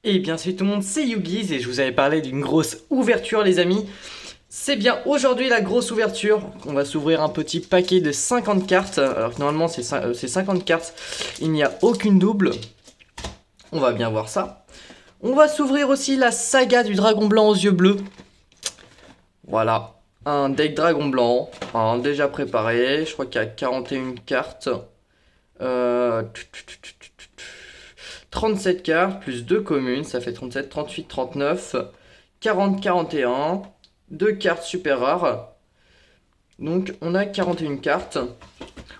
Et bien salut tout le monde, c'est Yugiz et je vous avais parlé d'une grosse ouverture les amis. C'est bien aujourd'hui la grosse ouverture. On va s'ouvrir un petit paquet de 50 cartes. Alors que normalement c'est 50 cartes, il n'y a aucune double. On va bien voir ça. On va s'ouvrir aussi la saga du dragon blanc aux yeux bleus. Voilà, un deck dragon blanc, déjà préparé. Je crois qu'il y a 41 cartes. Euh... 37 cartes, plus 2 communes, ça fait 37, 38, 39, 40, 41, 2 cartes super rares. Donc on a 41 cartes.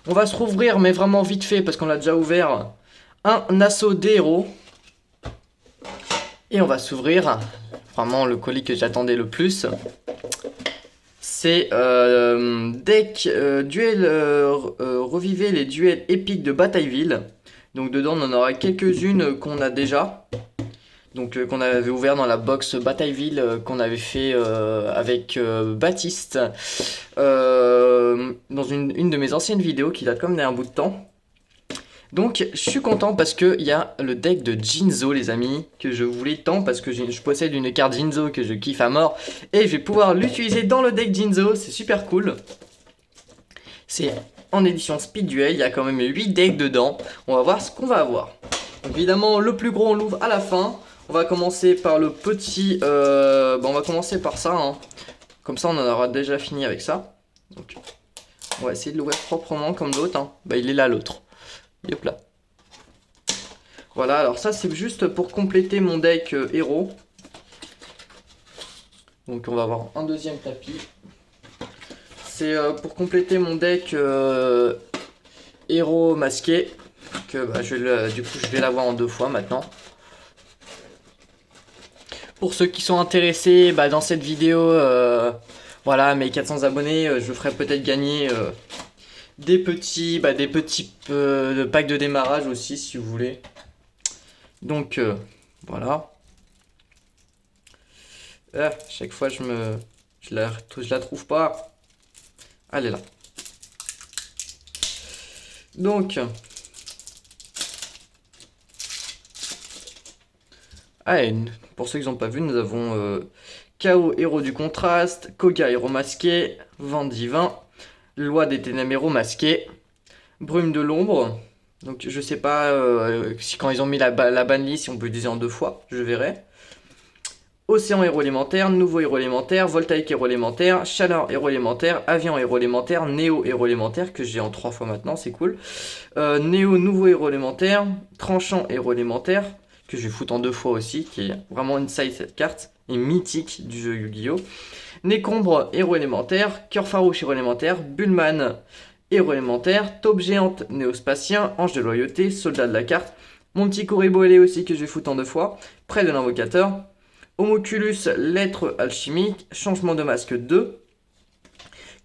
On va se rouvrir, mais vraiment vite fait, parce qu'on l'a déjà ouvert, un assaut des héros. Et on va s'ouvrir, vraiment le colis que j'attendais le plus. C'est deck duel, revivez les duels épiques de Batailleville. Donc dedans on en aura quelques-unes qu'on a déjà. Donc qu'on avait ouvert dans la box Batailleville qu'on avait fait avec Baptiste dans une de mes anciennes vidéos qui date comme d'un bout de temps. Donc je suis content parce qu'il y a le deck de Jinzo les amis que je voulais tant parce que je possède une carte Jinzo que je kiffe à mort et je vais pouvoir l'utiliser dans le deck Jinzo, c'est super cool. C'est en édition Speed Duel, il y a quand même 8 decks dedans, on va voir ce qu'on va avoir. Donc, évidemment le plus gros on l'ouvre à la fin. On va commencer par le petit, on va commencer par ça, hein. Comme ça on en aura déjà fini avec ça. Donc on va essayer de l'ouvrir proprement comme l'autre, hein. Bah il est là l'autre. Hop là. Voilà, alors ça c'est juste pour compléter mon deck héros. Donc on va avoir un deuxième tapis. C'est pour compléter mon deck héros masqué. Que bah, du coup je vais l'avoir en 2 fois maintenant. Pour ceux qui sont intéressés, bah, dans cette vidéo, voilà, mes 400 abonnés, je ferai peut-être gagner des petits packs de démarrage aussi, si vous voulez. Donc, voilà. Ah, chaque fois, je la trouve pas. Elle est là. Donc, pour ceux qui n'ont pas vu, nous avons Chaos, héros du contraste, Koga, héros masqué, Vent divin, Loi des ténèbres, héros masqué, Brume de l'ombre. Donc je sais pas si quand ils ont mis la banlist, si on peut l'utiliser en 2 fois, je verrai. Océan héros élémentaire, nouveau héros élémentaire, voltaïque héros élémentaire, chaleur héros élémentaire, avion héros élémentaire, néo héros élémentaire, que j'ai en 3 fois maintenant, c'est cool. Néo nouveau héros élémentaire, tranchant héros élémentaire, que je vais foutre en 2 fois aussi, qui est vraiment inside cette carte, et mythique du jeu Yu-Gi-Oh! Nécombre héros élémentaire, cœur farouche héros élémentaire, Bullman héros élémentaire, taupe géante néospatien, ange de loyauté, soldat de la carte, mon petit Kuriboele aussi que je vais foutre en 2 fois, près de l'invocateur, Homoculus, lettre alchimique, changement de masque 2,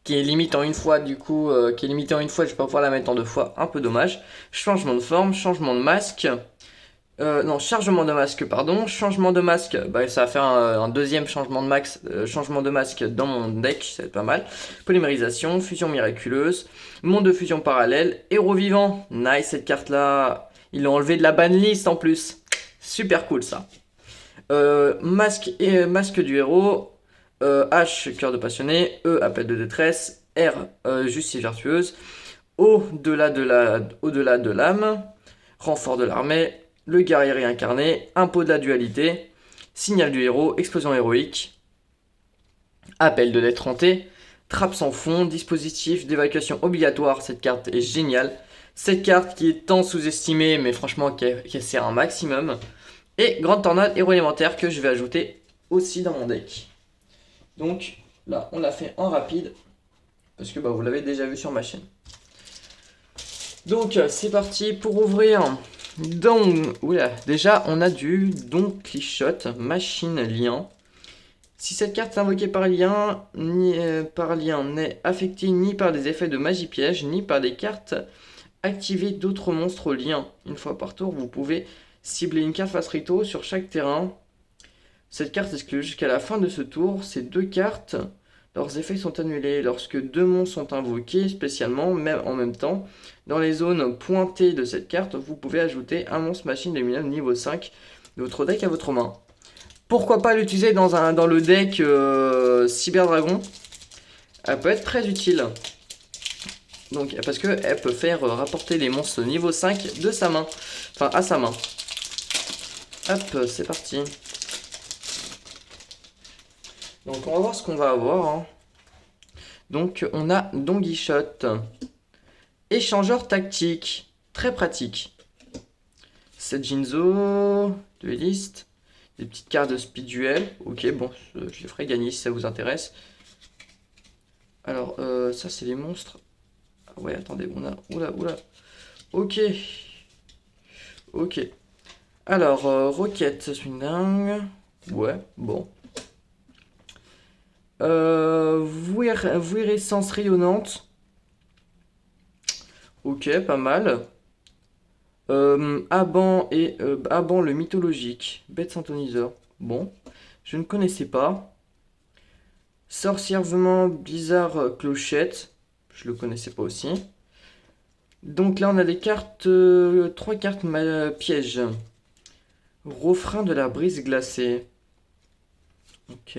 qui est limite en 1 fois, du coup, qui est limité en 1 fois, je vais pas pouvoir la mettre en 2 fois, un peu dommage. Changement de forme, changement de masque, non, chargement de masque, pardon, changement de masque, bah, ça va faire un deuxième changement de masque dans mon deck, c'est pas mal. Polymérisation, fusion miraculeuse, monde de fusion parallèle, héros vivant, nice cette carte là, ils l'ont enlevé de la banlist en plus, super cool ça. Masque du héros, H, cœur de passionné, E, appel de détresse, R, justice vertueuse, au-delà de l'âme, renfort de l'armée, le guerrier réincarné, impôt de la dualité, signal du héros, explosion héroïque, appel de l'être hanté, trappe sans fond, dispositif d'évacuation obligatoire, cette carte est géniale. Cette carte qui est tant sous-estimée, mais franchement qui sert un maximum. Et Grande Tornade, héros élémentaire que je vais ajouter aussi dans mon deck. Donc là, on l'a fait en rapide, parce que bah, vous l'avez déjà vu sur ma chaîne. Donc c'est parti pour ouvrir. Donc, oula, déjà on a du Don Clichotte, machine lien. Si cette carte est invoquée par lien, n'est affectée ni par des effets de magie piège, ni par des cartes activées d'autres monstres liens. Une fois par tour, vous pouvez cibler une carte face recto sur chaque terrain. Cette carte exclut jusqu'à la fin de ce tour. Ces 2 cartes, leurs effets sont annulés lorsque 2 monstres sont invoqués spécialement, même en même temps. Dans les zones pointées de cette carte, vous pouvez ajouter un monstre machine lumineuse niveau 5 de votre deck à votre main. Pourquoi pas l'utiliser dans le deck Cyber Dragon? Elle peut être très utile. Donc, parce qu'elle peut faire rapporter les monstres niveau 5 de sa main. Enfin, à sa main. Hop, c'est parti. Donc, on va voir ce qu'on va avoir. Hein. Donc, on a Don Quichotte. Échangeur tactique. Très pratique. 7 Jinzo. Dueliste. Des petites cartes de speed duel. Ok, bon, je les ferai gagner si ça vous intéresse. Alors, ça, c'est les monstres. Ah ouais, attendez, on a... Oula. Ok. Ok. Alors, Roquette, ça c'est une dingue. Ouais, bon. Vuirescence rayonnante. Ok, pas mal. Aban le mythologique. Bête synthoniseur. Bon, je ne connaissais pas. Sorcièrement Blizzard Clochette. Je le connaissais pas aussi. Donc là, on a des cartes. 3 cartes pièges. Refrain de la brise glacée. Ok.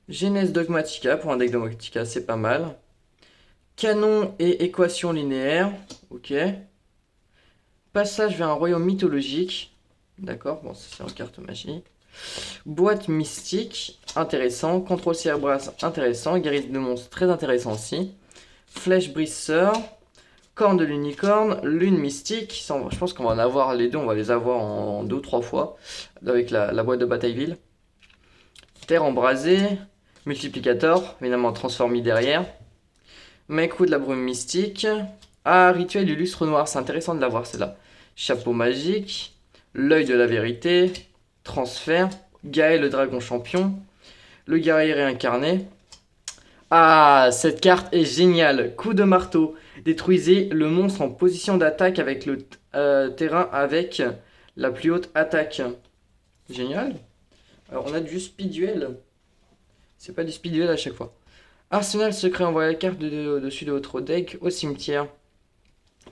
Genèse Dogmatica. Pour un deck Dogmatica, c'est pas mal. Canon et équation linéaire. Ok. Passage vers un royaume mythologique. D'accord, bon, ça c'est en carte magie. Boîte mystique, intéressant. Contrôle cérébral, intéressant. Guérison de monstres, très intéressant aussi. Flèche briseur. Corne de l'unicorne. Lune mystique. Je pense qu'on va en avoir les deux. On va les avoir en 2 ou 3 fois. Avec la boîte de Batailleville. Terre embrasée. Multiplicateur. Évidemment, transformé derrière. Maître de la brume mystique. Ah, rituel du lustre noir. C'est intéressant de l'avoir, celle-là. Chapeau magique. L'œil de la vérité. Transfert. Gaël le dragon champion. Le guerrier réincarné. Ah, cette carte est géniale. Coup de marteau. Détruisez le monstre en position d'attaque avec le terrain avec la plus haute attaque. Génial. Alors, on a du speed duel. C'est pas du speed duel à chaque fois. Arsenal secret, envoie la carte au-dessus de votre deck au cimetière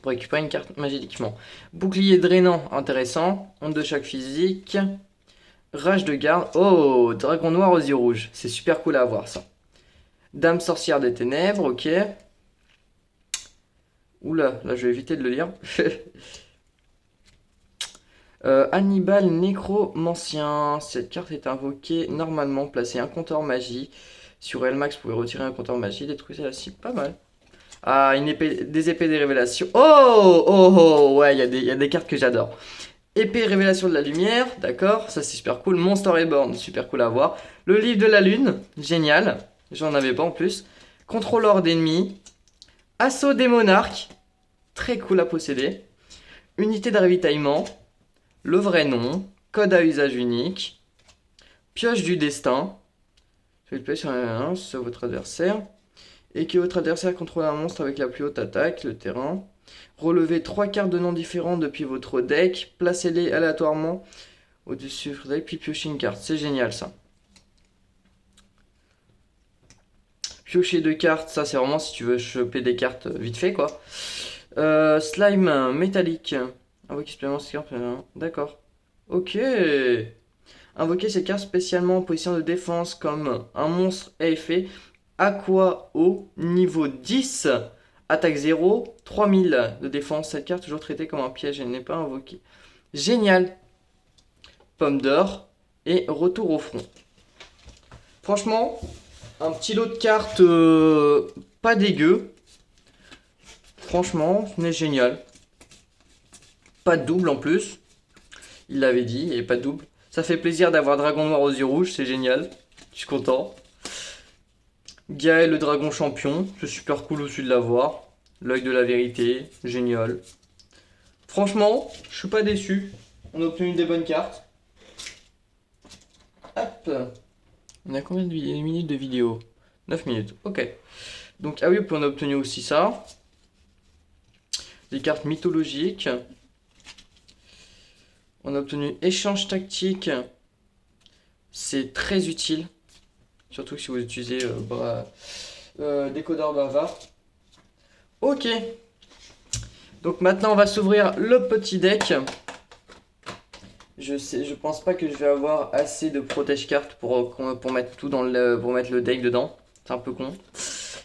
pour récupérer une carte magiquement. Bouclier drainant, intéressant. Onde de choc physique. Rage de garde. Oh, dragon noir aux yeux rouges. C'est super cool à avoir ça. Dame sorcière des ténèbres, ok. Oula, là je vais éviter de le lire. Hannibal nécromancien. Cette carte est invoquée normalement. Placez un compteur magie. Sur Elmax, vous pouvez retirer un compteur magie. Détruisez la cible. Pas mal. Ah, des épées des révélations. Oh, ouais, il y a des cartes que j'adore. Épée révélation de la lumière, d'accord, ça c'est super cool. Monster Reborn, super cool à voir. Le livre de la lune, génial. J'en avais pas en plus. Contrôleur d'ennemis. Assaut des monarques, très cool à posséder. Unité de ravitaillement. Le vrai nom. Code à usage unique. Pioche du destin. Faites play sur votre adversaire. Et que votre adversaire contrôle un monstre avec la plus haute attaque, le terrain. Relevez 3 cartes de noms différents depuis votre deck. Placez-les aléatoirement au-dessus de votre deck, puis piochez une carte. C'est génial ça. Piocher 2 cartes, ça c'est vraiment si tu veux choper des cartes vite fait quoi. Slime métallique. Invoquer spécialement cette carte. D'accord. Ok. Invoquer cette carte spécialement en position de défense comme un monstre à effet. Aqua O niveau 10. Attaque 0, 3000 de défense. Cette carte toujours traitée comme un piège, elle n'est pas invoquée. Génial. Pomme d'or et retour au front. Franchement, un petit lot de cartes pas dégueu. Franchement, c'est génial. Pas de double en plus. Il l'avait dit, il n'y avait pas de double. Ça fait plaisir d'avoir Dragon Noir aux yeux rouges, c'est génial. Je suis content. Gaël le dragon champion, c'est super cool aussi de l'avoir. L'œil de la vérité, génial. Franchement, je suis pas déçu. On a obtenu des bonnes cartes. Hop. On a combien de minutes de vidéo? 9 minutes, ok. Donc, ah oui, puis on a obtenu aussi ça. Des cartes mythologiques. On a obtenu échange tactique. C'est très utile. Surtout si vous utilisez décodeur bavard. Ok. Donc maintenant on va s'ouvrir le petit deck. Je pense pas que je vais avoir assez de protège cartes pour mettre tout pour mettre le deck dedans. C'est un peu con.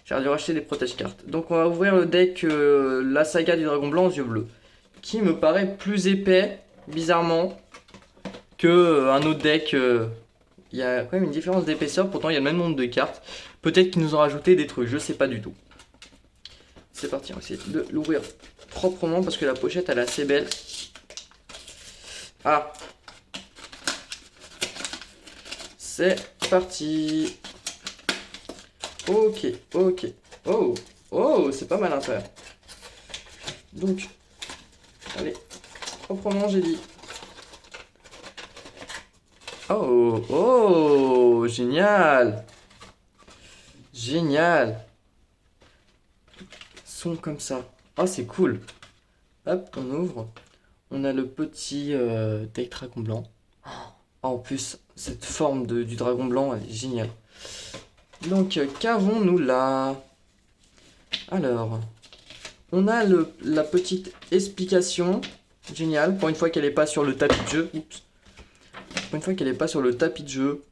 J'aurais dû racheter des protège cartes. Donc on va ouvrir le deck la saga du dragon blanc aux yeux bleus, qui me paraît plus épais, bizarrement, que un autre deck. Il y a quand même une différence d'épaisseur, pourtant il y a le même nombre de cartes. Peut-être qu'ils nous ont rajouté des trucs, je sais pas du tout. C'est parti, on va essayer de l'ouvrir proprement parce que la pochette elle est assez belle. Ah, c'est parti. Ok, ok. Oh, oh, c'est pas mal à l'intérieur. Donc, allez, proprement j'ai dit. Oh, oh, génial. Génial. Son comme ça. Oh, c'est cool. Hop, on ouvre. On a le petit deck dragon blanc. Oh, en plus, cette forme du dragon blanc, elle est géniale. Donc, qu'avons-nous là? Alors, on a la petite explication. Génial. Pour une fois qu'elle n'est pas sur le tapis de jeu. Oups. Pour une fois qu'elle n'est pas sur le tapis de jeu.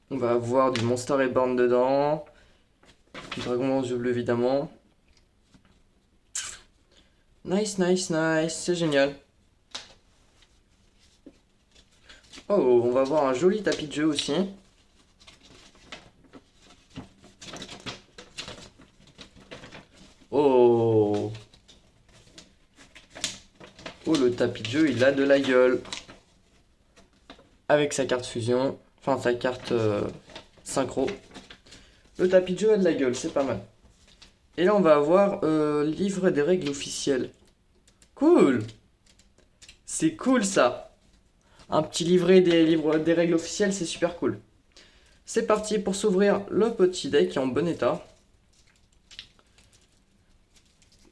On va avoir du Monster Reborn dedans. Du dragon blanc aux yeux bleus, évidemment. Nice, nice, nice. C'est génial. Oh, on va avoir un joli tapis de jeu aussi. Oh. Oh, le tapis de jeu, il a de la gueule. Avec sa carte fusion. Enfin, sa carte synchro. Le tapis de jeu a de la gueule, c'est pas mal. Et là, on va avoir livre des règles officielles. Cool. C'est cool, ça. Un petit livret des livres des règles officielles, c'est super cool. C'est parti pour s'ouvrir le petit deck qui est en bon état.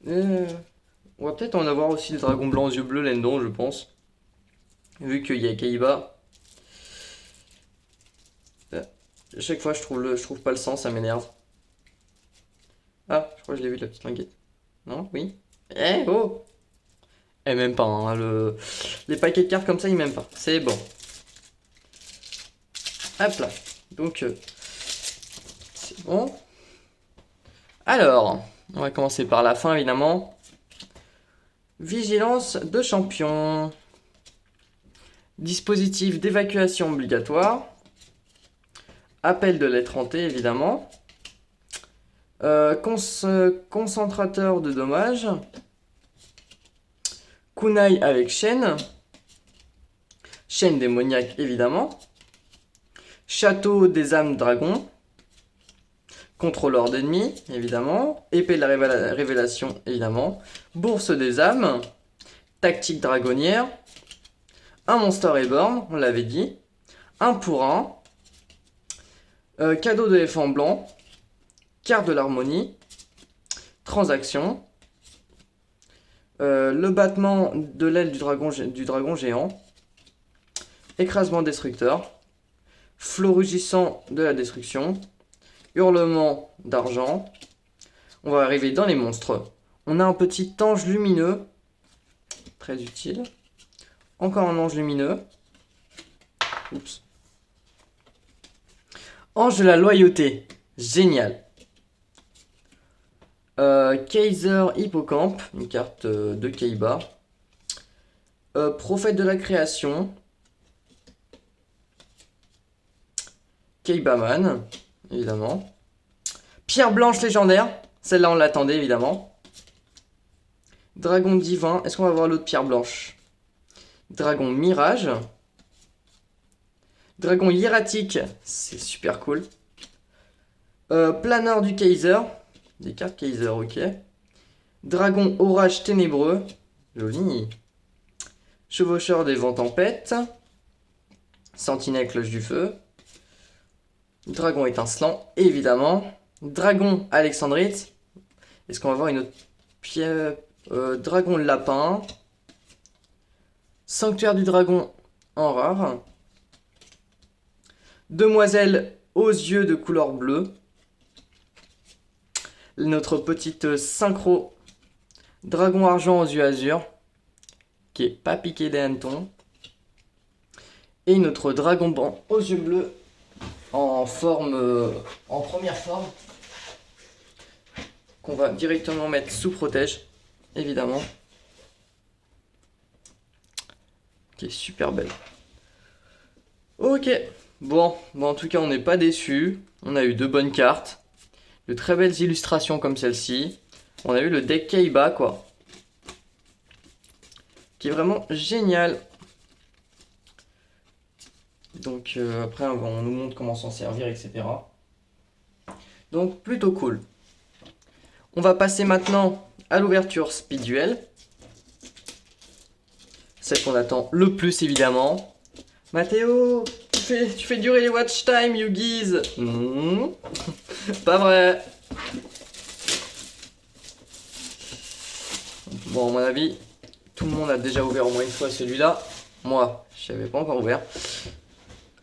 On va peut-être en avoir aussi le dragon blanc aux yeux bleus là-dedans, je pense. Vu qu'il y a Kaiba. À chaque fois, je trouve pas le sens, ça m'énerve. Ah, je crois que je l'ai vu, la petite languette. Non? Oui? Eh, oh! Eh, même pas, hein, les paquets de cartes comme ça, ils m'aiment pas. C'est bon. Hop là. Donc, c'est bon. Alors, on va commencer par la fin, évidemment. Vigilance de champion. Dispositif d'évacuation obligatoire. Appel de lettre hantée, évidemment. Concentrateur de dommages. Kunai avec chaîne. Chaîne démoniaque, évidemment. Château des âmes dragon. Contrôleur d'ennemis, évidemment. Épée de la révélation, évidemment. Bourse des âmes. Tactique dragonnière. Un Monster Reborn, on l'avait dit. Un pour un. Cadeau de l'éléphant blanc. Carte de l'harmonie. Transaction. Le battement de l'aile du dragon géant. Écrasement destructeur. Flot rugissant de la destruction. Hurlement d'argent. On va arriver dans les monstres. On a un petit ange lumineux. Très utile. Encore un ange lumineux. Oups. Ange de la loyauté. Génial. Kaiser Hippocampe. Une carte de Kaiba. Prophète de la création. Kaibaman. Évidemment. Pierre blanche légendaire. Celle-là, on l'attendait, évidemment. Dragon divin. Est-ce qu'on va voir l'autre pierre blanche? Dragon mirage. Dragon hiératique. C'est super cool. Planeur du Kaiser. Des cartes Kaiser, ok. Dragon orage ténébreux. Joli. Chevaucheur des vents tempêtes. Sentinelle cloche du feu. Dragon étincelant, évidemment. Dragon alexandrite. Est-ce qu'on va voir une autre pierre? Dragon lapin. Sanctuaire du dragon en rare. Demoiselle aux yeux de couleur bleue. Notre petite synchro dragon argent aux yeux azur. Qui est pas piqué des hannetons. Et notre dragon blanc aux yeux bleus en forme, en première forme, qu'on va directement mettre sous protège, évidemment. Qui est super belle. Ok, bon, en tout cas on n'est pas déçus. On a eu de bonnes cartes, de très belles illustrations comme celle-ci. On a eu le deck Kaiba quoi, qui est vraiment génial. Donc après on nous montre comment s'en servir, etc. Donc plutôt cool. On va passer maintenant à l'ouverture Speed Duel. Celle qu'on attend le plus évidemment. Mathéo, tu fais durer les watch time, Yugiz. Pas vrai. Bon, à mon avis, tout le monde a déjà ouvert au moins une fois celui-là. Moi, je n'avais pas encore ouvert.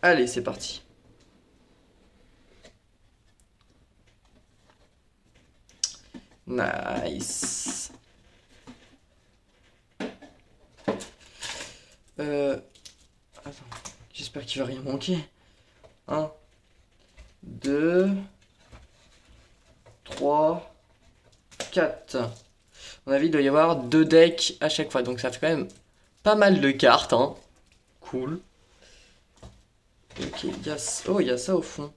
Allez, c'est parti. Nice. Attends, j'espère qu'il va rien manquer. 1, 2, 3, 4. À mon avis, il doit y avoir 2 decks à chaque fois. Donc ça fait quand même pas mal de cartes. Hein. Cool. Ok, il y a ça au fond.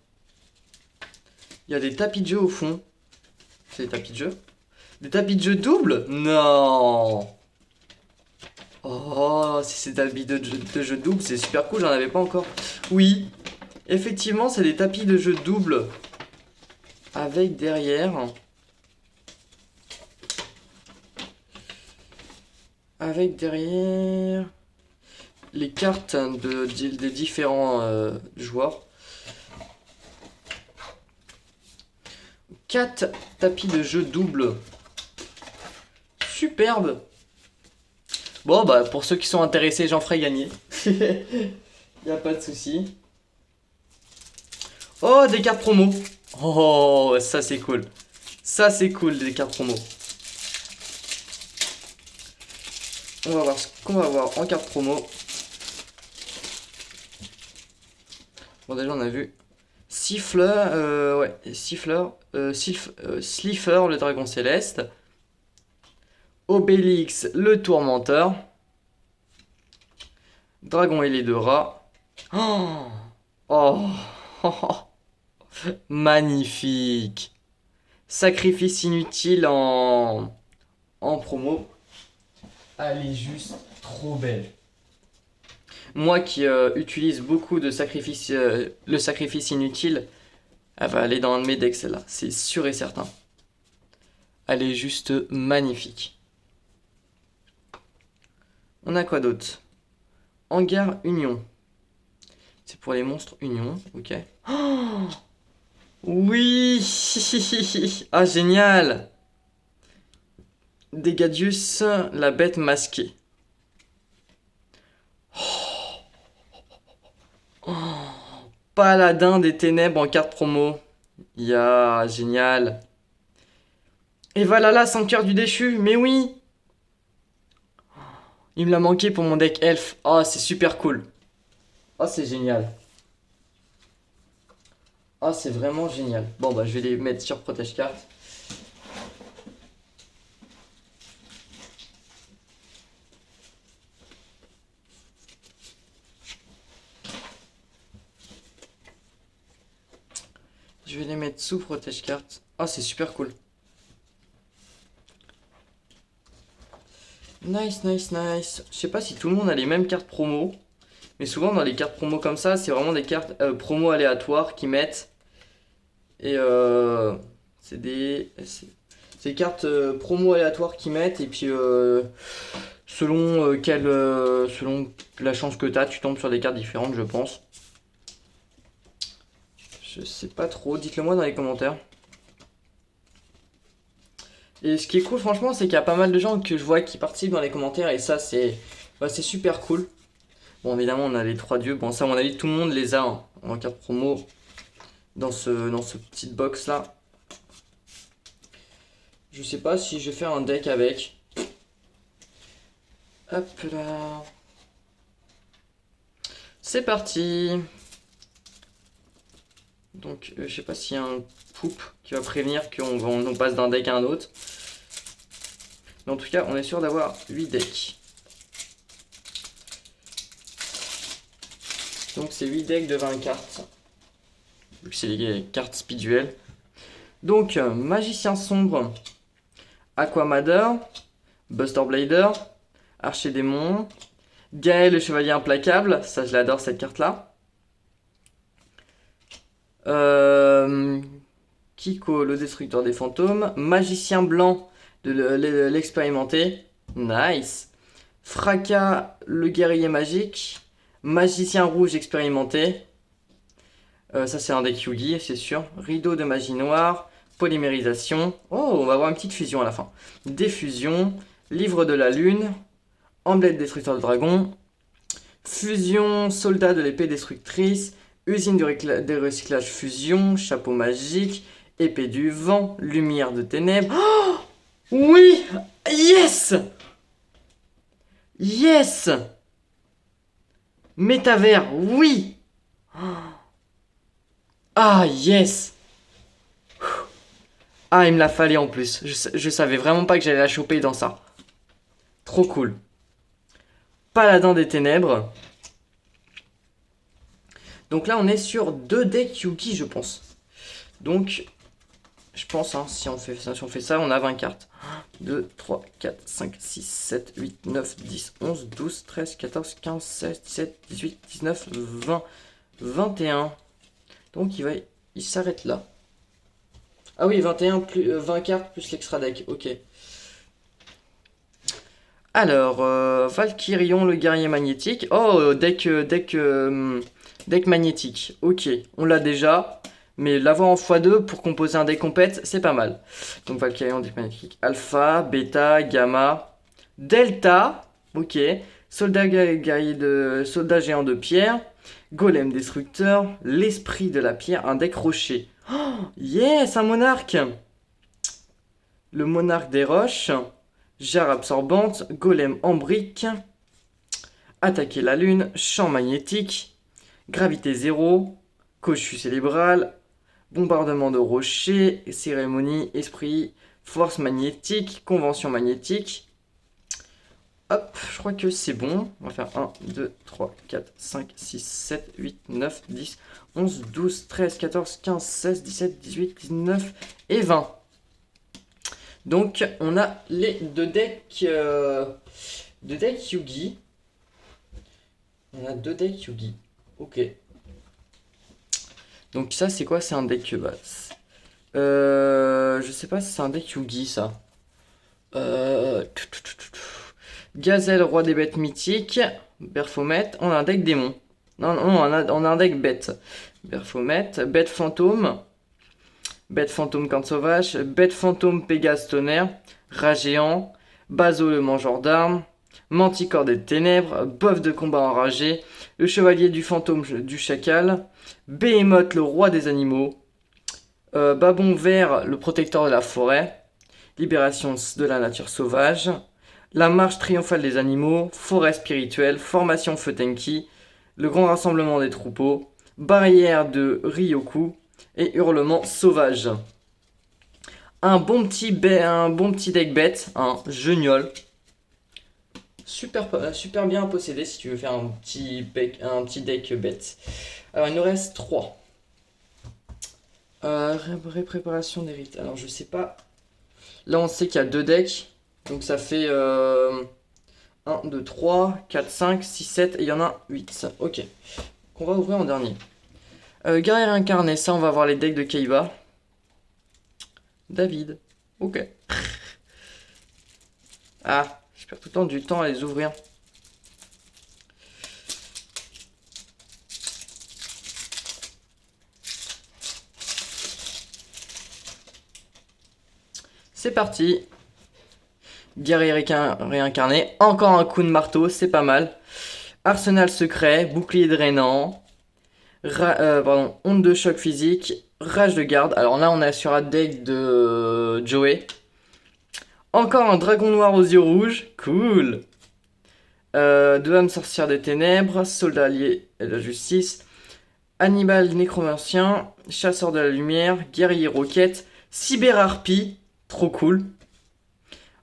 Il y a des tapis de jeu au fond. C'est des tapis de jeu. Des tapis de jeu doubles? Non. Oh, si c'est des tapis de jeu double, c'est super cool, j'en avais pas encore. Oui, effectivement, c'est des tapis de jeu double. Avec derrière... Avec derrière... les cartes des différents joueurs. 4 tapis de jeu double. Superbe. Bon, bah, pour ceux qui sont intéressés, j'en ferai gagner. Y a pas de souci. Oh, des cartes promo. Oh, ça c'est cool. Ça c'est cool, des cartes promo. On va voir ce qu'on va voir en carte promo. Bon, déjà, on a vu Siffleur, Slifer, le dragon céleste. Obélix, le tourmenteur. Dragon ailé de rat. Oh, oh. Magnifique. Sacrifice inutile en promo. Elle est juste trop belle. Moi qui utilise beaucoup de le sacrifice inutile, elle va aller dans un de mes decks celle-là, c'est sûr et certain. Elle est juste magnifique. On a quoi d'autre? Hangar Union. C'est pour les monstres Union, ok. Oh oui. Ah génial. Degadius, la bête masquée. Oh. Paladin des ténèbres en carte promo. Ya, génial. Et voilà, sans cœur du déchu, mais oui. Il me l'a manqué pour mon deck elf. Oh, c'est super cool. Oh, c'est génial. Oh, c'est vraiment génial. Bon, bah, je vais les mettre sur protège carte. Je vais les mettre sous protège carte. Oh, c'est super cool. Nice, nice, nice. Je sais pas si tout le monde a les mêmes cartes promo. Mais souvent dans les cartes promo comme ça, c'est vraiment des cartes promo aléatoires qui mettent. Et c'est des cartes promo aléatoires qui mettent. Et puis selon selon la chance que t'as, tu tombes sur des cartes différentes, je pense. Je sais pas trop, dites-le moi dans les commentaires. Et ce qui est cool franchement, c'est qu'il y a pas mal de gens que je vois qui participent dans les commentaires. Et ça c'est super cool. Bon évidemment on a les 3 dieux. Bon ça à mon avis tout le monde les a hein, en carte promo. Dans ce petit box là. Je sais pas si je vais faire un deck avec. Hop là. C'est parti. Donc, je sais pas s'il y a un poup qui va prévenir qu'on passe d'un deck à un autre. Mais en tout cas, on est sûr d'avoir 8 decks. Donc, c'est 8 decks de 20 cartes. Vu que c'est les cartes speed-duel. Donc, Magicien Sombre, Aquamader, Buster Blader, Archer Démon, Gaël le Chevalier Implacable, ça je l'adore cette carte-là. Kiko le Destructeur des Fantômes, Magicien Blanc de l'expérimenté, nice. Fracas le Guerrier Magique, Magicien Rouge expérimenté, ça c'est un deck Yugi c'est sûr. Rideau de Magie Noire, Polymérisation, oh on va avoir une petite fusion à la fin. Défusion, Livre de la Lune, Emblème Destructeur de Dragon, Fusion Soldat de l'épée destructrice, Usine de recyclage fusion, Chapeau magique, Épée du vent, Lumière de ténèbres. Oh oui, yes, yes, Métavers, oui. Ah yes. Ah il me l'a fallu en plus. Je savais vraiment pas que j'allais la choper dans ça. Trop cool. Paladin des ténèbres. Donc là on est sur 2 decks Yugi je pense. Donc je pense hein, si on fait ça on a 20 cartes. 1, 2, 3, 4, 5, 6, 7, 8, 9, 10, 11, 12, 13, 14, 15, 16, 17, 18, 19, 20, 21. Donc il s'arrête là. Ah oui 21 plus 20 cartes plus l'extra deck, ok. Alors, Valkyrion le guerrier magnétique. Oh, deck magnétique. Ok, on l'a déjà. Mais l'avoir en x2 pour composer un deck compète, c'est pas mal. Donc Valkyrion, deck magnétique. Alpha, Beta, Gamma, Delta. Ok. Soldat géant de pierre. Golem destructeur. L'esprit de la pierre. Un deck rocher. Oh, yes, un monarque. Le monarque des roches. Jarre absorbante, golem en brique, attaquer la lune, champ magnétique, gravité zéro, cochu cérébral, bombardement de rochers, cérémonie, esprit, force magnétique, convention magnétique. Hop, je crois que c'est bon. On va faire 1, 2, 3, 4, 5, 6, 7, 8, 9, 10, 11, 12, 13, 14, 15, 16, 17, 18, 19 et 20. Donc on a les deux decks Yugi. On a 2 decks Yugi. Ok. Donc ça c'est quoi? C'est un deck base. Je sais pas si c'est un deck Yugi ça. Gazelle, roi des bêtes mythiques. Berfomet. On a un deck démon. Non, on a un deck bête. Berfomet. Bête fantôme. Bête fantôme corne sauvage, bête fantôme Pégase tonnerre, rat géant, Bazo le mangeur d'armes, Manticore des ténèbres, Bœuf de combat enragé, le chevalier du fantôme du chacal, Behemoth le roi des animaux, Babon vert le protecteur de la forêt, Libération de la nature sauvage, la marche triomphale des animaux, forêt spirituelle, formation feu Tenki, le grand rassemblement des troupeaux, barrière de Ryoku, et hurlement sauvage. Un bon petit deck bête, un génial. Super bien à posséder si tu veux faire un petit deck bête. Alors il nous reste 3. Préparation des rites. Alors je sais pas. Là on sait qu'il y a 2 decks. Donc ça fait 1, 2, 3, 4, 5, 6, 7 et il y en a 8. Ok. Qu'on va ouvrir en dernier. Guerrier incarné, ça on va voir les decks de Kaiba. David. Ok. Ah, je perds tout le temps du temps à les ouvrir. C'est parti. Guerrier réincarné. Encore un coup de marteau, c'est pas mal. Arsenal secret, bouclier drainant. Onde de choc physique, rage de garde. Alors là, on est sur un deck de Joey. Encore un dragon noir aux yeux rouges, cool. Deux âmes sorcières des ténèbres, soldat allié et de la justice, animal nécromancien, chasseur de la lumière, guerrier roquette, cyberharpie, trop cool,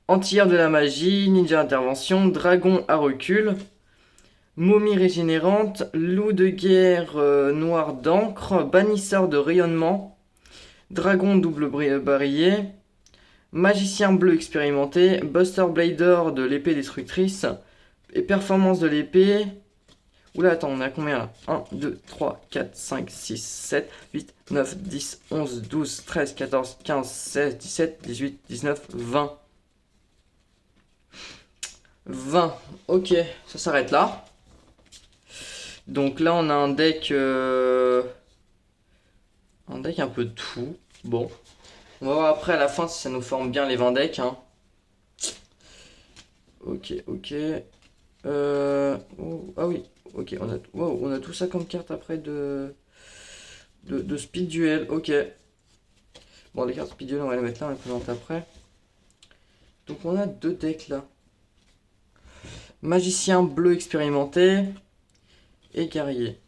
anti-air de la magie, ninja intervention, dragon à recul, momie régénérante, loup de guerre noir d'encre, bannisseur de rayonnement, dragon double barillet, magicien bleu expérimenté, buster blader de l'épée destructrice, et performance de l'épée. Oula, attends, on est à combien là? 1, 2, 3, 4, 5, 6, 7, 8, 9, 10, 11, 12, 13, 14, 15, 16, 17, 18, 19, 20. 20. Ok, ça s'arrête là. Donc là, on a un deck un peu de tout. Bon. On va voir après à la fin si ça nous forme bien les 20 decks. Hein. Ok, ok. Oh, ah oui, ok, wow, on a tout ça comme carte après de speed duel, ok. Bon, les cartes speed duel, on va les mettre là, on les présente après. Donc on a deux decks là. Magicien bleu expérimenté et guerrier.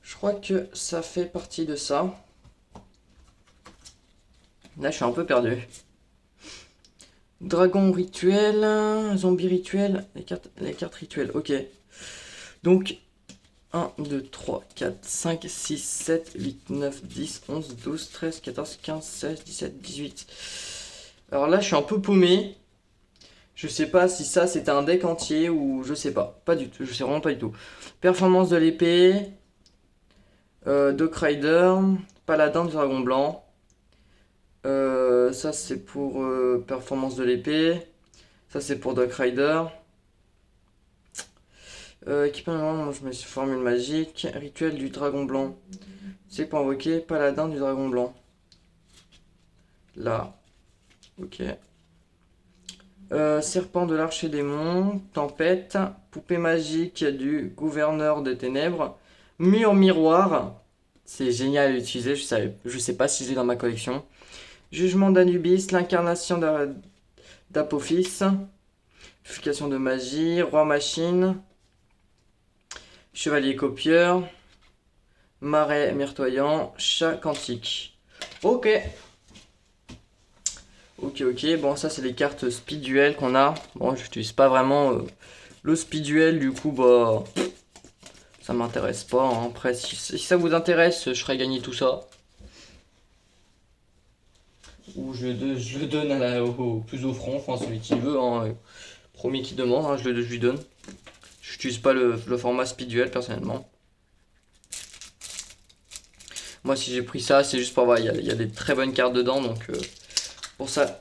Je crois que ça fait partie de ça. Là, je suis un peu perdu. Dragon rituel, zombie rituel, les cartes rituelles, ok. Donc, 1, 2, 3, 4, 5, 6, 7, 8, 9, 10, 11, 12, 13, 14, 15, 16, 17, 18. Alors là, je suis un peu paumé. Je sais pas si ça c'était un deck entier ou je sais pas. Pas du tout, je sais vraiment pas du tout. Performance de l'épée, Doc Rider, Paladin du Dragon Blanc. Ça c'est pour performance de l'épée. Ça c'est pour Doc Rider. Équipement, moi je me suis formule magique. Rituel du Dragon Blanc. C'est pour invoquer Paladin du Dragon Blanc. Là. Ok. Serpent de l'Archer Démon, Tempête, Poupée magique du Gouverneur des Ténèbres, Mur Miroir, c'est génial à utiliser, je sais pas si j'ai dans ma collection. Jugement d'Anubis, l'incarnation d'Apophis, Purification de magie, Roi Machine, Chevalier Copieur, Marais Myrtoyant, Chat Quantique. Ok. Ok, ok, bon ça c'est les cartes speed duel qu'on a. Bon, j'utilise pas vraiment le speed duel, du coup bah ça m'intéresse pas. Hein. Après si ça vous intéresse, je ferai gagner tout ça. Ou je le donne au plus offrant, enfin celui qui veut, hein. Premier qui demande, hein, je lui donne. J'utilise pas le format speed duel personnellement. Moi si j'ai pris ça, c'est juste pour voir, il y a des très bonnes cartes dedans, donc pour ça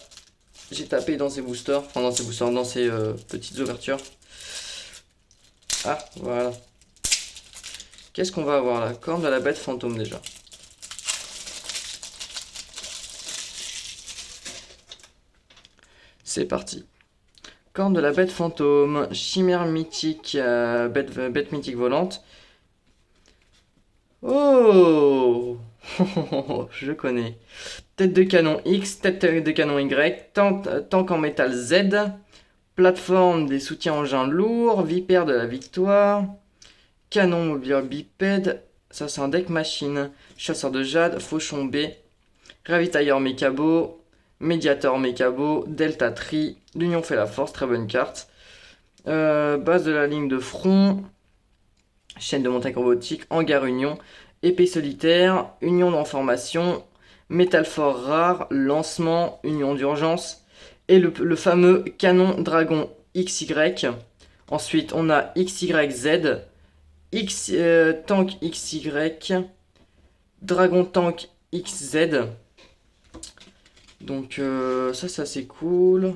j'ai tapé dans ces boosters, enfin dans ces boosters, dans ces petites ouvertures. Ah, voilà. Qu'est-ce qu'on va avoir là? Corne de la bête fantôme déjà. C'est parti. Corne de la bête fantôme, chimère mythique, bête mythique volante. Oh je connais. Tête de canon X, tête de canon Y, tank en métal Z, plateforme des soutiens engins lourds, vipère de la victoire, canon mobile bipède, ça c'est un deck machine, chasseur de jade, fauchon B, ravitailleur mécabo, médiateur mécabo, delta tri, l'union fait la force, très bonne carte, base de la ligne de front, chaîne de montagne robotique, hangar union, épée solitaire, union d'information, métal fort rare, lancement, union d'urgence, et le fameux canon dragon XY. Ensuite, on a XYZ, tank XY, dragon tank XZ. Donc ça c'est assez cool.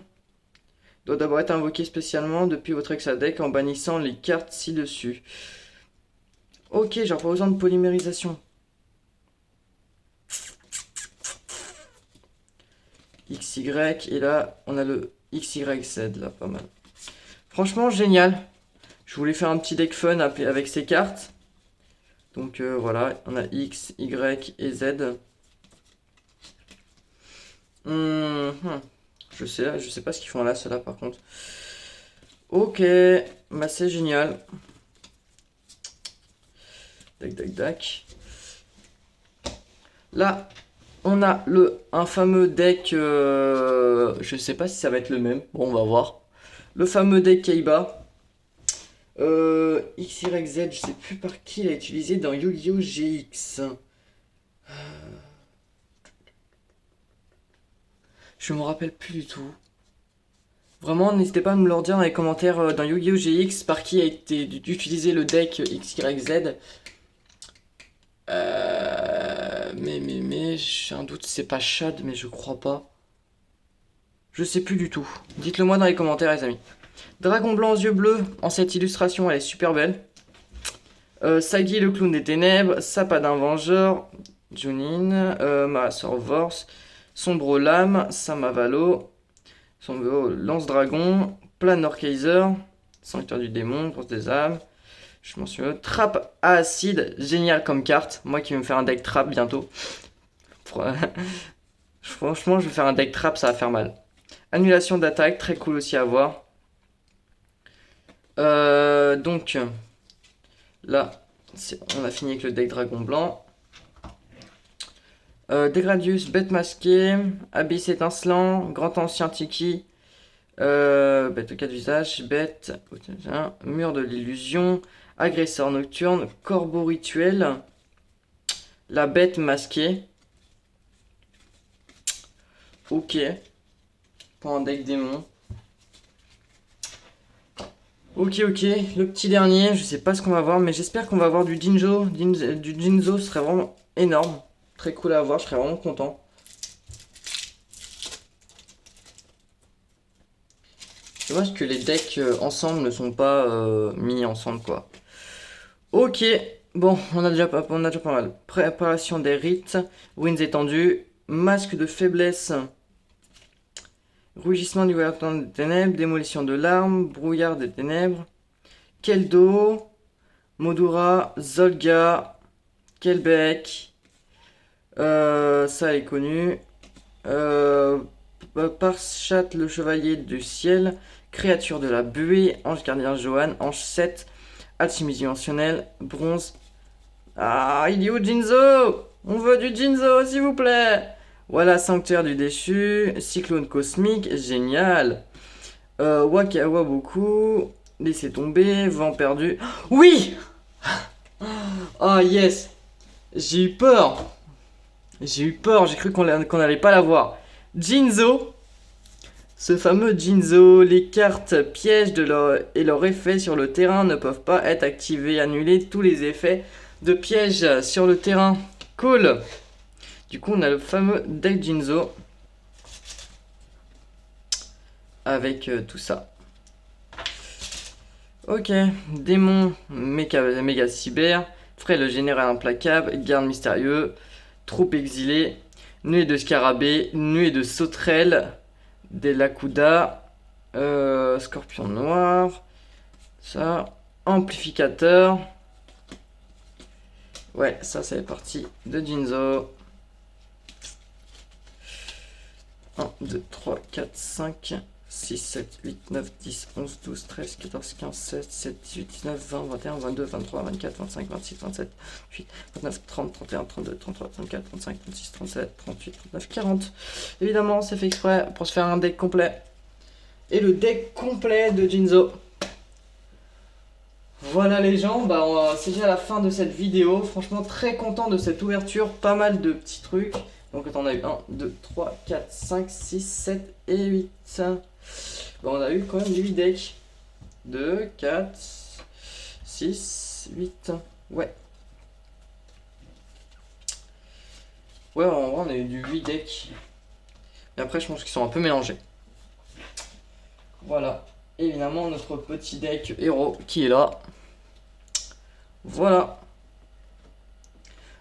Doit d'abord être invoqué spécialement depuis votre exa deck en bannissant les cartes ci-dessus. Ok, j'ai pas besoin de polymérisation. XY, et là, on a le XYZ, là, pas mal. Franchement, génial. Je voulais faire un petit deck fun avec ces cartes. Donc voilà, on a X, Y et Z. Je sais pas ce qu'ils font là, ceux-là, par contre. Ok, bah c'est génial. Tac, tac, tac. Là, on a un fameux deck. Je sais pas si ça va être le même. Bon, on va voir. Le fameux deck Kaiba. XYZ, je sais plus par qui il a utilisé dans Yu-Gi-Oh! GX. Je me rappelle plus du tout. Vraiment, n'hésitez pas à me le dire dans les commentaires dans Yu-Gi-Oh! GX par qui a été utilisé le deck XYZ. Mais j'ai un doute, c'est pas Shad, mais je crois pas. Je sais plus du tout. Dites-le moi dans les commentaires, les amis. Dragon blanc aux yeux bleus, en cette illustration, elle est super belle. Sagi, le clown des ténèbres, Sapadin vengeur, Junin, Marasaur Vorse, Sombre lame, Samavalo, Sombre lance-dragon, Planor Kaiser, Sanctuaire du démon, Grosse des âmes. Je mentionne Trappe à acide, génial comme carte. Moi qui vais me faire un deck trap bientôt. Franchement, je vais faire un deck trap, ça va faire mal. Annulation d'attaque, très cool aussi à voir. Donc, là, on a fini avec le deck dragon blanc. Dégradius, bête masquée, abysse étincelant, grand ancien tiki, bête aux 4 visages, bête, mur de l'illusion, agresseur nocturne, corbeau rituel, la bête masquée. Ok. Pour un deck démon. Ok, le petit dernier, je sais pas ce qu'on va voir, mais j'espère qu'on va avoir du Jinzo. Du Jinzo serait vraiment énorme. Très cool à voir, je serais vraiment content. C'est dommage que les decks ensemble ne sont pas mis ensemble, quoi. Ok, bon, on a déjà pas mal. Préparation des rites, ruines étendues, masque de faiblesse, rugissement du voyant des ténèbres, démolition de l'arme, brouillard des ténèbres, Keldo, Modura, Zolga, Kelbeck, ça est connu, Parchat le chevalier du ciel, créature de la buée, ange gardien Johan, ange 7, alchimie dimensionnelle, bronze. Ah, il est où Jinzo? On veut du Jinzo, s'il vous plaît. Voilà, sanctuaire du déchu, cyclone cosmique, génial. Waka Waboku, laissez tomber, vent perdu. Oui! Oh yes! J'ai eu peur. J'ai cru qu'on n'allait pas l'avoir. Jinzo, ce fameux Jinzo, les cartes pièges et leurs effets sur le terrain ne peuvent pas être activés, annulés tous les effets de pièges sur le terrain. Cool! Du coup, on a le fameux deck Jinzo avec tout ça. Ok, démon, méga cyber, frêle général implacable, garde mystérieux, troupe exilée, nuée de scarabée, nuée de sauterelles, des lacuda, scorpion noir, ça, amplificateur. Ouais, ça c'est parti de Jinzo. 1, 2, 3, 4, 5, 6, 7, 8, 9, 10, 11, 12, 13, 14, 15, 16, 17, 18, 19, 20, 21, 22, 23, 24, 25, 26, 27, 28, 29, 30, 31, 32, 33, 34, 35, 36, 37, 38, 39, 40. Évidemment, c'est fait exprès pour se faire un deck complet. Et le deck complet de Jinzo. Voilà les gens, c'est déjà la fin de cette vidéo. Franchement, très content de cette ouverture. Pas mal de petits trucs. Donc on a eu 1, 2, 3, 4, 5, 6, 7 et 8. On a eu quand même 8 decks. 2, 4, 6, 8. Ouais. Ouais, en vrai, on a eu du 8 decks. Et après, je pense qu'ils sont un peu mélangés. Voilà. Évidemment, notre petit deck héros qui est là. Voilà.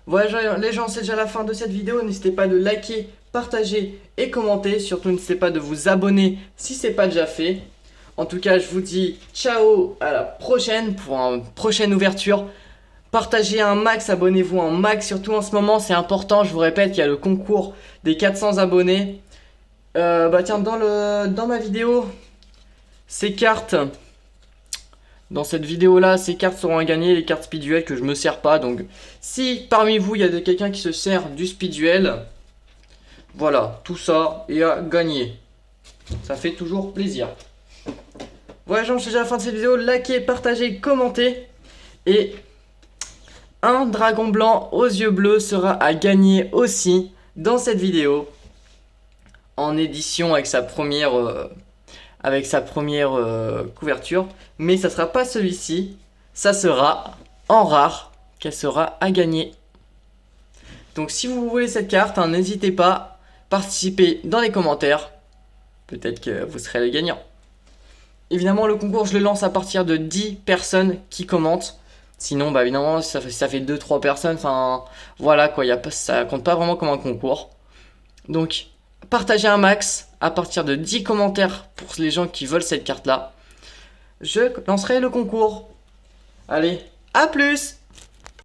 Voilà les gens, c'est déjà la fin de cette vidéo. N'hésitez pas de liker, partager et commenter. Surtout, n'hésitez pas de vous abonner si ce n'est pas déjà fait. En tout cas, je vous dis ciao à la prochaine pour une prochaine ouverture. Partagez un max, abonnez-vous un max. Surtout en ce moment, c'est important. Je vous répète, il y a le concours des 400 abonnés. Tiens, dans ma vidéo, ces cartes Dans cette vidéo là, ces cartes seront à gagner, les cartes speed duel que je me sers pas. Donc si parmi vous il y a quelqu'un qui se sert du speed duel, voilà, tout ça est à gagner. Ça fait toujours plaisir. Voilà, j'en suis déjà à la fin de cette vidéo. Likez, partagez, commentez. Et un dragon blanc aux yeux bleus sera à gagner aussi dans cette vidéo. En édition avec sa première couverture. Mais ça sera pas celui-ci. Ça sera en rare qu'elle sera à gagner. Donc si vous voulez cette carte, hein, n'hésitez pas. Participez dans les commentaires. Peut-être que vous serez le gagnant. Évidemment, le concours, je le lance à partir de 10 personnes qui commentent. Sinon, bah évidemment, ça fait 2-3 personnes. Enfin, voilà quoi, ça compte pas vraiment comme un concours. Donc, partagez un max à partir de 10 commentaires pour les gens qui veulent cette carte-là. Je lancerai le concours. Allez, à plus!